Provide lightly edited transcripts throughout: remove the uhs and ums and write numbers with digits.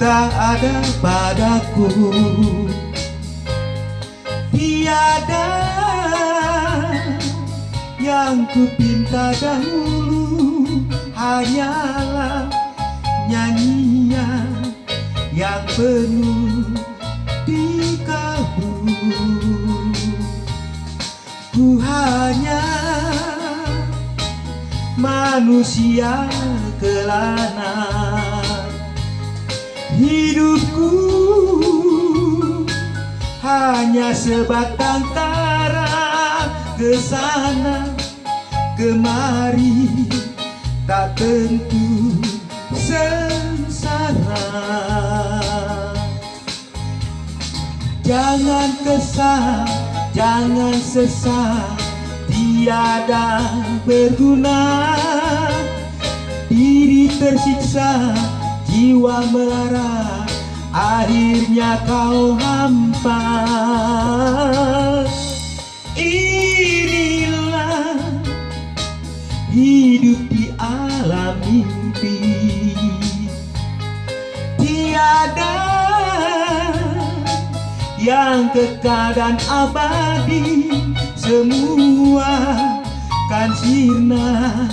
harta ada padaku, tiada yang kupinta dahulu, hanyalah nyanyian yang penuh di kalbu. Ku hanya manusia kelana, hidupku hanya sebatang kara, kesana kemari tak tentu sengsara. Jangan kesal, jangan sesat, tiada berguna. Diri tersiksa, jiwa melara, akhirnya kau hampa. Inilah hidup di alam mimpi, tiada yang kekal dan abadi, semua kan sirna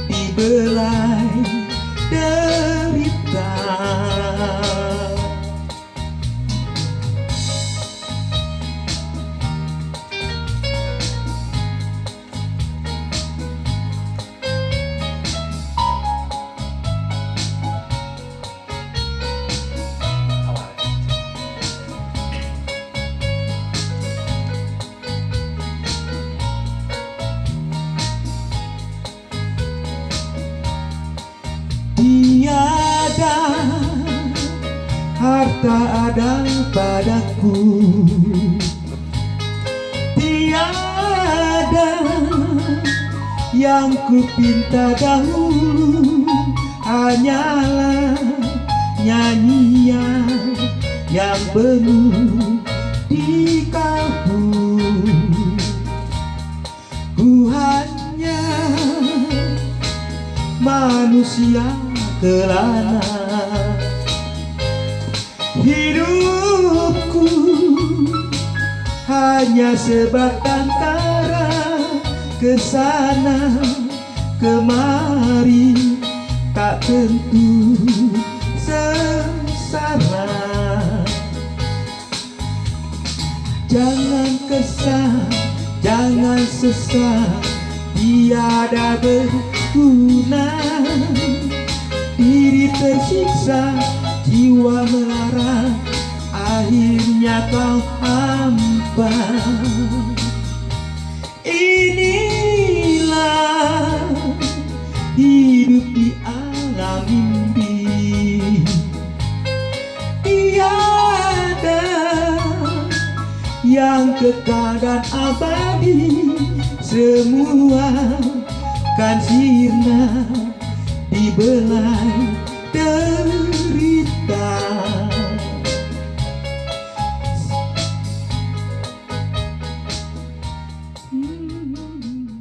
dibelai derita. Tiada harta ada padaku, tiada yang kupinta dahulu, hanyalah nyanyian yang penuh di kalbu. Ku hanya manusia kelana, hidupku hanya sebatang kara, kesana kemari tak tentu sengsara. Jangan kesal, jangan sesat, tiada berguna. Diri tersiksa, jiwa melara, akhirnya kau hampa. Inilah hidup di alam mimpi, tiada yang kekal dan abadi, semua kan sirna dibelai